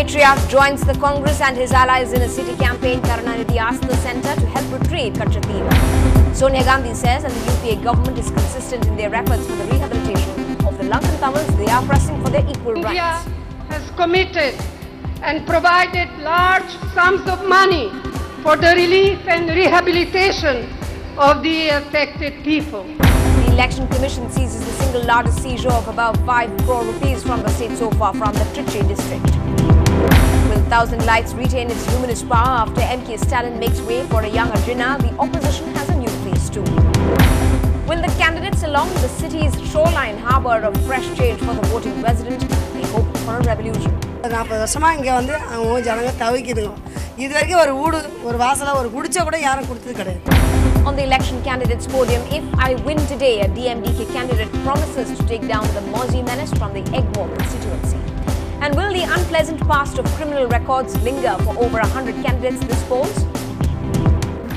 Patriarch joins the Congress and his allies in a city campaign. Karunanidhi asked the centre to help retrieve Kachathiva. Sonia Gandhi says and the UPA government is consistent in their efforts for the rehabilitation of the Lankan Tamils. They are pressing for their equal rights. India has committed and provided large sums of money for the relief and rehabilitation of the affected people. The Election Commission seizes the single largest seizure of about 5 crore rupees from the state so far from the Trichy district. Will 1000 Lights retain its luminous power after MK Stalin makes way for a younger Jinnah? The opposition has a new face too. Will the candidates along the city's shoreline harbour a fresh change for the voting resident? They hope for a revolution. On the election candidates podium, if I win today, a DMDK candidate promises to take down the Mozi menace from the Egmore constituency. And will the unpleasant past of criminal records linger for over 100 candidates this polls?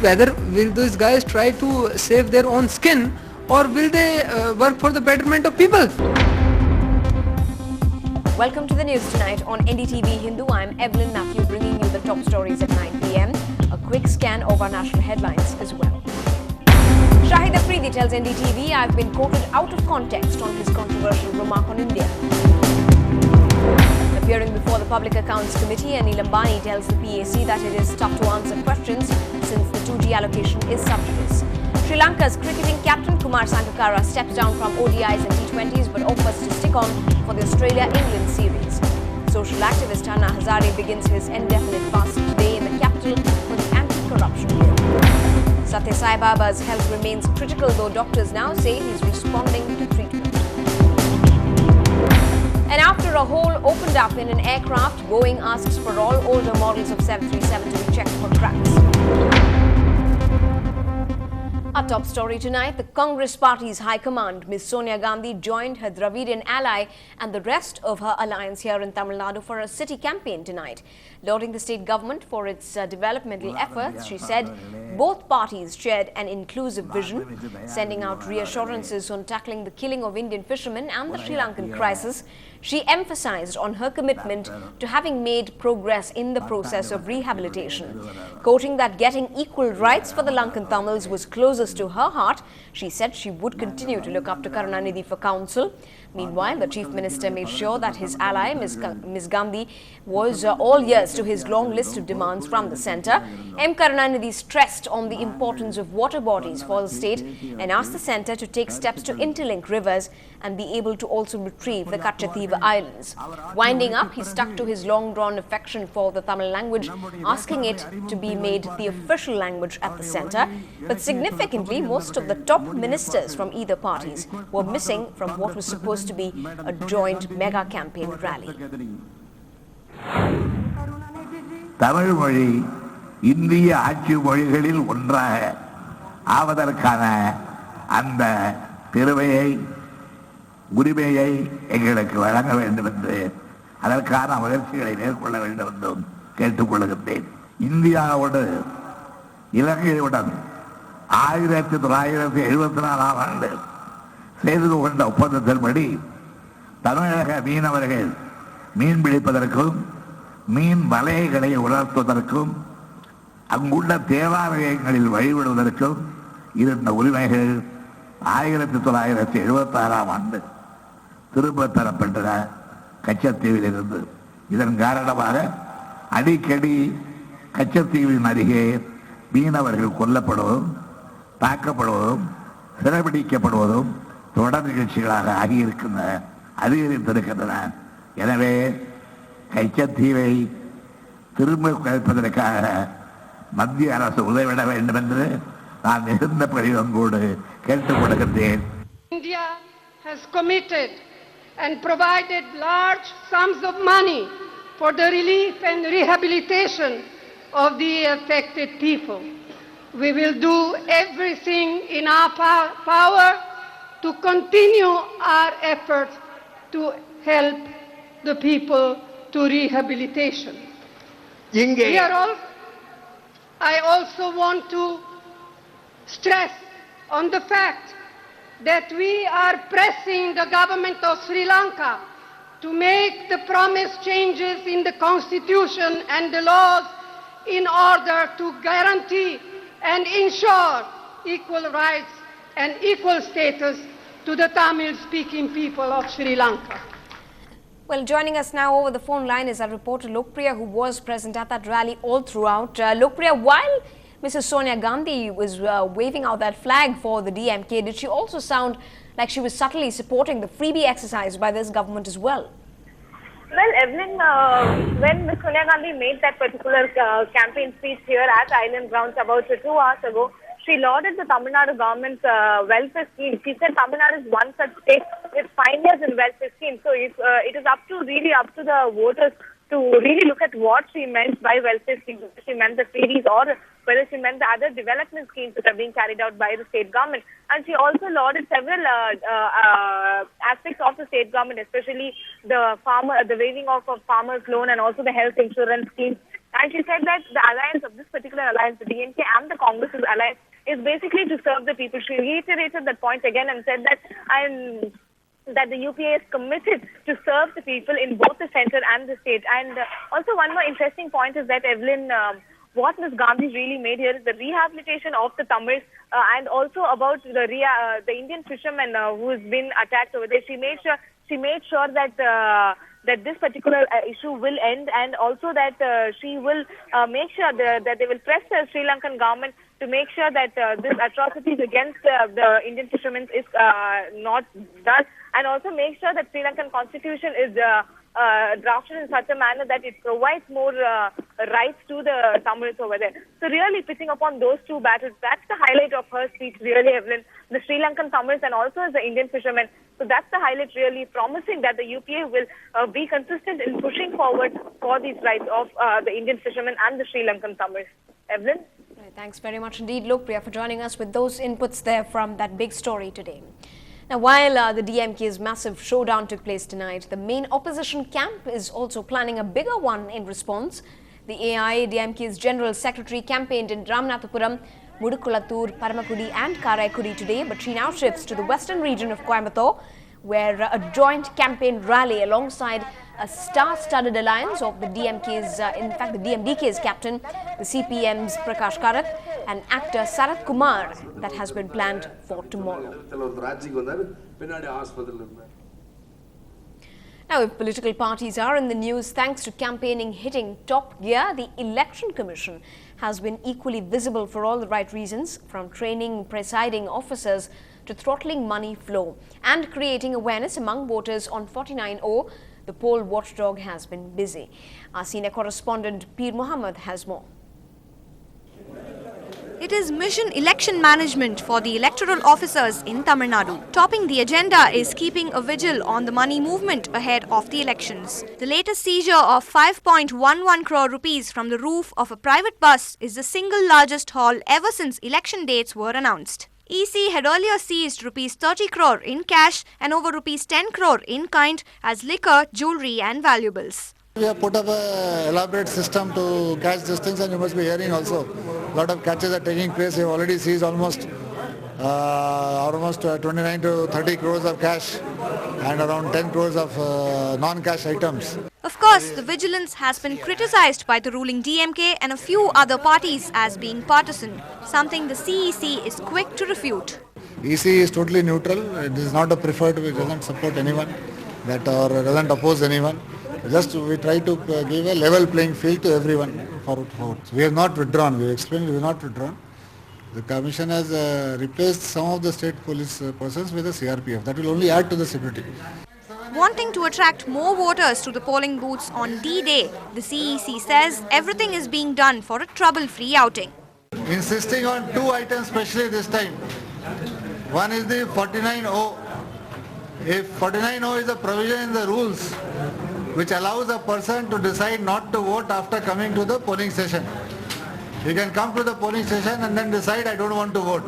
Whether will those guys try to save their own skin or will they work for the betterment of people? Welcome to the news tonight on NDTV Hindu. I'm Evelyn Matthew bringing you the top stories at 9 p.m. A quick scan of our national headlines as well. Shahid Afridi tells NDTV, I've been quoted out of context on his controversial remark on India. Appearing before the Public Accounts Committee, Anil Ambani tells the PAC that it is tough to answer questions since the 2G allocation is sub judice. Sri Lanka's cricketing captain Kumar Sangakkara steps down from ODIs and T20s but offers to stick on for the Australia-England series. Social activist Anna Hazare begins his indefinite fast today in the capital for the anti-corruption bill. Satya Sai Baba's health remains critical, though doctors now say he's responding to treatment. And after a hole opened up in an aircraft, Boeing asks for all older models of 737 to be checked for cracks. Our top story tonight, the Congress Party's High Command, Ms. Sonia Gandhi, joined her Dravidian ally and the rest of her alliance here in Tamil Nadu for a city campaign tonight. Lauding the state government for its developmental efforts, she said both parties shared an inclusive vision, sending out reassurances on tackling the killing of Indian fishermen and the Sri Lankan crisis. She emphasized on her commitment to having made progress in the process of rehabilitation. Quoting that getting equal rights for the Lankan Tamils was closest to her heart, she said she would continue to look up to Karunanidhi for counsel. Meanwhile, the Chief Minister made sure that his ally, Ms. Gandhi, was all ears to his long list of demands from the centre. M. Karunanidhi stressed on the importance of water bodies for the state and asked the centre to take steps to interlink rivers and be able to also retrieve the Kachathiva Islands. Winding up, he stuck to his long-drawn affection for the Tamil language, asking it to be made the official language at the centre. But significantly, most of the top ministers from either parties were missing from what was supposed to be a joint mega campaign rally. Tamil மொழி இந்திய ஆட்சி மொழிகளில் ஒன்றாக ஆவதற்கான அந்த பெருமையை உரிமையை எங்களுக்கு வழங்க வேண்டும் என்று அதற்கான முயற்சிகளை மேற்கொள்ள வேண்டும் என்றும் கேட்டுக்கொள்கின்றேன். இந்தியாவோடு இலங்கையுடன் 1974ஆம் ஆண்டு செய்து கொண்ட ஒப்பந்தத்தின்படி தமிழக மீனவர்கள் மீன் பிடிப்பதற்கும் மீன் வலைகளை உலர்த்துவதற்கும் அங்குள்ள தேவாலயங்களில் வழிபடுவதற்கும் இருந்த உரிமைகள் 1976ஆம் ஆண்டு திரும்ப பெறப்பட்டன கச்சத்தீவில் இருந்து. இதன் காரணமாக அடிக்கடி கச்சத்தீவின் அருகே மீனவர்கள் கொல்லப்படுவதும் தாக்கப்படுவதும் சிறைபிடிக்கப்படுவதும் தொடர் நிகழ்ச்சிகளாக அதிகரித்திருக்கின்றன. எனவே கச்சத்தீவை திரும்ப கிடைப்பதற்காக மத்திய அரசு உதவிட வேண்டும் என்று நான் மிகுந்த பரிவன்போடு கேட்டுக்கொள்கின்றேன். India has committed and provided large sums of money for the relief and rehabilitation of the affected people. We will do everything in our power to continue our efforts to help the people to rehabilitation. I also want to stress on the fact that we are pressing the government of Sri Lanka to make the promised changes in the constitution and the laws in order to guarantee and ensure equal rights and equal status to the Tamil-speaking people of Sri Lanka. Well, joining us now over the phone line is our reporter Lokpriya, who was present at that rally all throughout. Lokpriya, while Mrs. Sonia Gandhi was waving out that flag for the DMK, did she also sound like she was subtly supporting the freebie exercise by this government as well? Well, Evelyn, when Ms. Sonia Gandhi made that particular campaign speech here at Island Grounds about 2 hours ago, she lauded the Tamil Nadu government's welfare scheme. She said Tamil Nadu is one such state with pioneers in welfare schemes. So it is up to the voters to really look at what she meant by welfare schemes. Whether she meant the freebies or whether she meant the other development schemes that are being carried out by the state government. And she also lauded several aspects of the state government, especially the waiving off of farmers' loan and also the health insurance scheme. And she said that the alliance of this particular alliance, the DMK and the Congress's alliance, is basically to serve the people. She reiterated that point again and said that that the UPA is committed to serve the people in both the center and the state. And also one more interesting point is that, Evelyn, what Ms. Gandhi really made here is the rehabilitation of the Tamils and also about the Indian fisherman who has been attacked over there. She made sure that that this particular issue will end, and also that she will make sure that they will press the Sri Lankan government to make sure that this atrocities against the Indian fishermen is not done, and also make sure that Sri Lankan constitution is drafted in such a manner that it provides more rights to the Tamils over there. So really pitching upon those two battles, that's the highlight of her speech, really, Evelyn. The Sri Lankan Tamils and also the Indian fishermen. So that's the highlight, really promising that the UPA will be consistent in pushing forward for these rights of the Indian fishermen and the Sri Lankan Tamils. Evelyn? Thanks very much indeed, Lokpriya, for joining us with those inputs there from that big story today. Now, while the DMK's massive showdown took place tonight, the main opposition camp is also planning a bigger one in response. The AIADMK's General Secretary campaigned in Ramanathapuram, Mudukkulattur, Paramakudi and Karaikudi today, but she now shifts to the western region of Coimbatore, where a joint campaign rally alongside a star-studded alliance of the DMK's, in fact the DMDK's captain, the CPM's Prakash Karat and actor Sarath Kumar, that has been planned for tomorrow. Now, if political parties are in the news thanks to campaigning hitting top gear, the Election Commission has been equally visible for all the right reasons, from training presiding officers to throttling money flow and creating awareness among voters on 49O. The poll watchdog has been busy. Our senior correspondent Peer Muhammad has more. It is mission election management for the electoral officers in Tamil Nadu. Topping the agenda is keeping a vigil on the money movement ahead of the elections. The latest seizure of 5.11 crore rupees from the roof of a private bus is the single largest haul ever since election dates were announced. EC had earlier seized rupees 30 crore in cash and over rupees 10 crore in kind as liquor, jewellery and valuables. We have put up an elaborate system to catch these things, and you must be hearing also. A lot of catches are taking place. We have already seized almost 29 to 30 crores of cash and around 10 crores of non-cash items. Of course, the vigilance has been criticized by the ruling DMK and a few other parties as being partisan, something the CEC is quick to refute. EC is totally neutral. It is not a preferred. It doesn't support anyone or doesn't oppose anyone. Just we try to give a level playing field to everyone for votes. We have not withdrawn. We explained we have not withdrawn. The Commission has replaced some of the state police persons with the CRPF. That will only add to the security. Wanting to attract more voters to the polling booths on D-Day, the CEC says everything is being done for a trouble-free outing. Insisting on two items especially this time. One is the 49O. If 49O is a provision in the rules which allows a person to decide not to vote after coming to the polling station. You can come to the polling station and then decide I don't want to vote.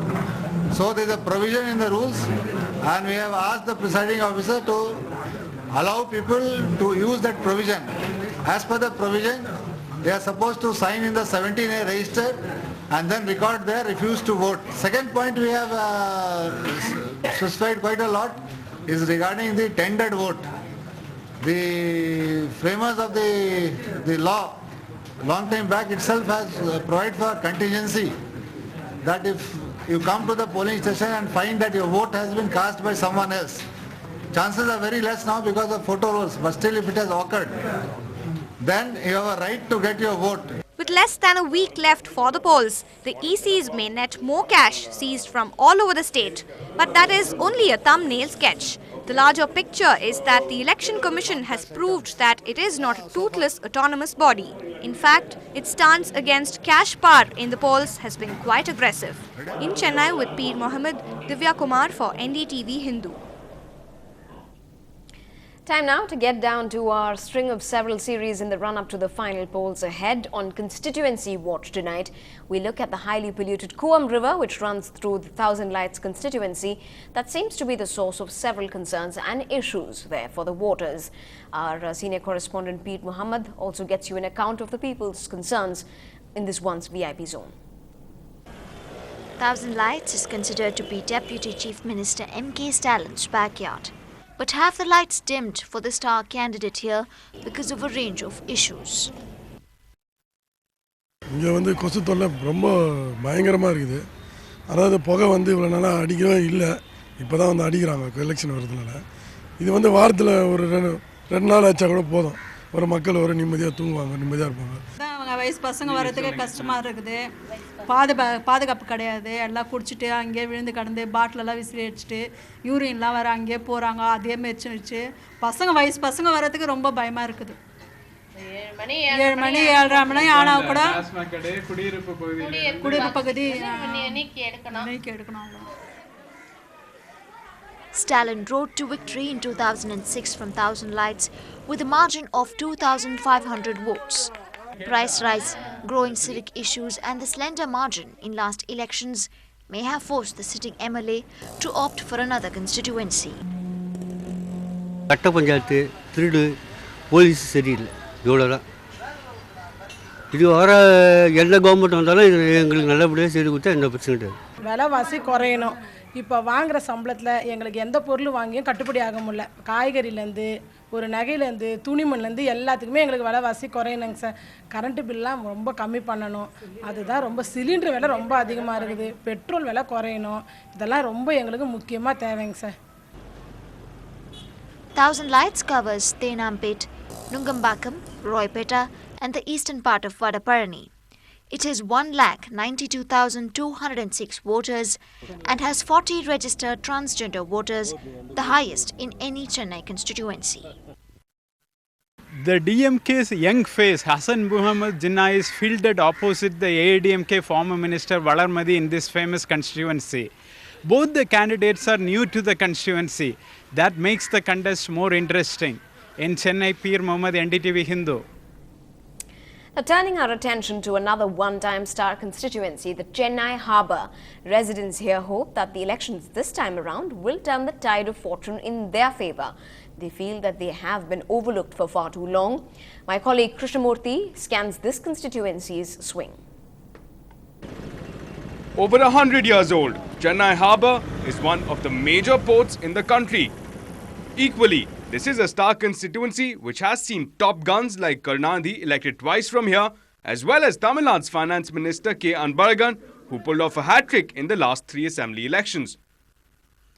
So there is a provision in the rules, and we have asked the presiding officer to allow people to use that provision. As per the provision, they are supposed to sign in the 17A register and then record their refuse to vote. Second point we have specified quite a lot is regarding the tendered vote. The framers of the law long time back itself has provided for contingency, that if you come to the polling station and find that your vote has been cast by someone else, chances are very less now because of photo rolls, but still if it has occurred, then you have a right to get your vote. With less than a week left for the polls, the ECs may net more cash seized from all over the state. But that is only a thumbnail sketch. The larger picture is that the Election Commission has proved that it is not a toothless autonomous body. In fact, its stance against cash power in the polls has been quite aggressive. In Chennai with Peer Mohammed, Divya Kumar for NDTV Hindu. Time now to get down to our string of several series in the run-up to the final polls ahead. On Constituency Watch tonight, we look at the highly polluted Kuam River, which runs through the Thousand Lights constituency. That seems to be the source of several concerns and issues there for the voters. Our senior correspondent Peer Mohammed also gets you an account of the people's concerns in this once VIP zone. Thousand Lights is considered to be Deputy Chief Minister M.K. Stalin's backyard. But have the lights dimmed for the star candidate here because of a range of issues? இங்கே வந்து கொசு தொல்லை ரொம்ப பயங்கரமாக இருக்குது. அதாவது புகை வந்து இவ்வளோ நாளாக அடிக்கவே இல்லை, இப்போ தான் வந்து அடிக்கிறாங்க எலெக்ஷன் வரதுனால. இது வந்து வாரத்தில் ஒரு ரெண்டு நாள் ஆச்சா கூட போதும், ஒரு மக்கள் ஒரு நிம்மதியாக தூங்குவாங்க, நிம்மதியாக இருப்பாங்க. அவங்க வயசு பசங்க வரதுக்கு கஷ்டமாக இருக்குது, பாதுகாப்பு கிடையாது, எல்லாம் குடிச்சிட்டு அங்கேயே விழுந்து கடந்து பாட்டிலெல்லாம் விசிறி அடிச்சுட்டு யூரின்லாம் வர அங்கேயே போகிறாங்க, அதே மெச்சு வச்சு வயசு பசங்க வரதுக்கு ரொம்ப பயமாக இருக்குது. 7 மணி 7:30 மணி ஆனால் கூட குடியிருப்பு பகுதி எடுக்கணும். Stalin rode to victory in 2006 from Thousand Lights with a margin of 2,500 votes. Price rise, growing civic issues and the slender margin in last elections may have forced the sitting MLA to opt for another constituency. கட்ட பஞ்சாயத்து திருடு police சரியில்லை, இவ்வளோதான். இது வர எந்த government வந்தாலும் இது எங்களுக்கு நல்லபடியாக செய்து கொடுத்தா எந்த பிரச்சனை கிடையாது. விலைவாசி குறையணும். இப்போ வாங்குகிற சம்பளத்தில் எங்களுக்கு எந்த பொருள் வாங்கியும் கட்டுப்படி ஆக முடியல. காய்கறிலேருந்து ஒரு நகையிலேருந்து துணிமணிலேருந்து எல்லாத்துக்குமே எங்களுக்கு விலைவாசி குறையணுங்க சார். கரண்ட்டு பில்லாம் ரொம்ப கம்மி பண்ணணும், அதுதான் ரொம்ப. சிலிண்டர் விலை ரொம்ப அதிகமாக இருக்குது, பெட்ரோல் விலை குறையணும், இதெல்லாம் ரொம்ப எங்களுக்கு முக்கியமாக தேவைங்க sir. Thousand Lights covers Thenampet, Nungambakam, Roypeta and the eastern part of Vadaparani. It has 1,92,206 voters and has 40 registered transgender voters, the highest in any Chennai constituency. The DMK's young face Hassan Muhammad Jinnah is fielded opposite the AIDMK former minister Valarmadi in this famous constituency. Both the candidates are new to the constituency. That makes the contest more interesting. In Chennai, Peer Mohammed, NDTV Hindu. Now, turning our attention to another one-time star constituency, the Chennai Harbour. Residents here hope that the elections this time around will turn the tide of fortune in their favour. They feel that they have been overlooked for far too long. My colleague Krishnamurthy scans this constituency's swing. Over 100 years old, Chennai Harbour is one of the major ports in the country. Equally, this is a star constituency which has seen top guns like Karnadi elected twice from here, as well as Tamil Nadu's Finance Minister K. Anbaragan, who pulled off a hat-trick in the last 3 assembly elections.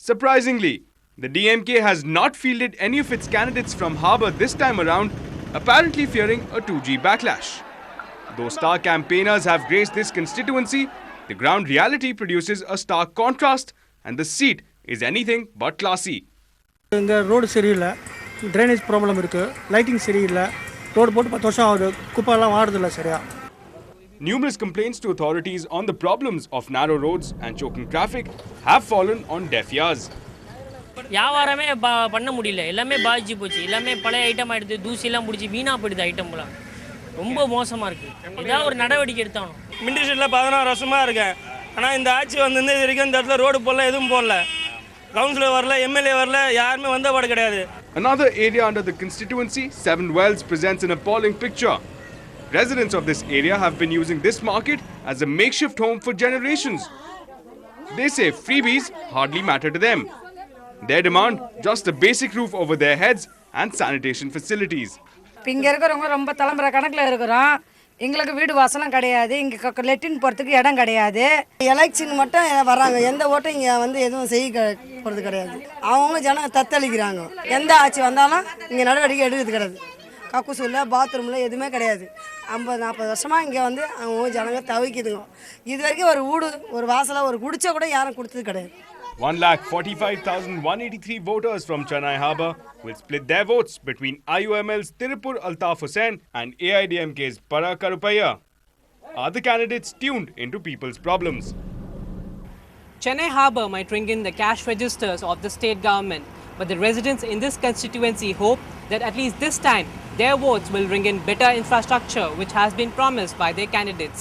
Surprisingly, the DMK has not fielded any of its candidates from Harbour this time around, apparently fearing a 2G backlash. Though star campaigners have graced this constituency, the ground reality produces a stark contrast and the seat is anything but classy. இங்கே road சரியில்லை, drainage problem இருக்குது, lighting சரியில்லை, road போட்டு 10 வருஷம் ஆகுது, குப்பைலாம் வாடுறதில்ல சரியா. Numerous complaints to authorities on the problems of narrow roads and choking traffic have fallen on deaf ears. வியாபாரமே பண்ண முடியல, எல்லாமே பாதிச்சு போச்சு, எல்லாமே பழைய ஐட்டம் ஆகிடுது, தூசிலாம் பிடிச்சி வீணாக போயிடுது ஐட்டம்லாம், ரொம்ப மோசமாக இருக்குது. ஏதாவது ஒரு நடவடிக்கை எடுத்தாலும். மினிஸ்ட்ரியில் 16 வருஷமாக இருக்கேன், ஆனால் இந்த ஆட்சி வந்து இது வரைக்கும் இந்த இடத்துல ரோடு போடல, எதுவும் போடல, கவுன்சிலர் வரல, எம்எல்ஏ வரல, யாருமே வந்தபாடு கிடையாது. Another area under the constituency, Seven Wells, presents an appalling picture. Residents of this area have been using this market as a makeshift home for generations. They say freebies hardly matter to them. Their demand, just a basic roof over their heads and sanitation facilities. இங்கே இருக்கிறவங்க ரொம்ப தலைமுறை கணக்கில் இருக்கிறோம். எங்களுக்கு வீடு வாசலாம் கிடையாது, இங்கே லெட்டின் போகிறதுக்கு இடம் கிடையாது. எலெக்ஷன் மட்டும் வராங்க, எந்த ஓட்டும் இங்கே வந்து எதுவும் செய்ய போகிறது கிடையாது. அவங்க ஜனங்க தத்தளிக்கிறாங்க. எந்த ஆட்சி வந்தாலும் இங்கே நடவடிக்கை எடுக்கிறது கிடையாது. கக்கூசில் பாத்ரூமில் எதுவுமே கிடையாது. 50-40 வருஷமாக இங்கே வந்து அவங்க ஜனங்க தவிக்குதுங்க. இது வரைக்கும் ஒரு வீடு ஒரு வாசலாக ஒரு குடிச்சா கூட யாரும் கொடுத்தது கிடையாது. 1,45,183 voters from Chennai Harbour will split their votes between IUML's Tirupur Altaf Hussain and AIDMK's Para Karupaya. Are the candidates tuned into people's problems? Chennai Harbour might ring in the cash registers of the state government, but the residents in this constituency hope that at least this time their votes will ring in better infrastructure which has been promised by their candidates.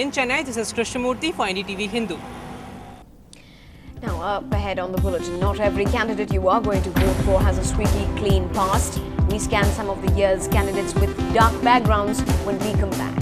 In Chennai, this is Krishnamurthy for NDTV Hindu. Now, up ahead on the bulletin, not every candidate you are going to vote for has a squeaky clean past. We scan some of the year's candidates with dark backgrounds when we come back.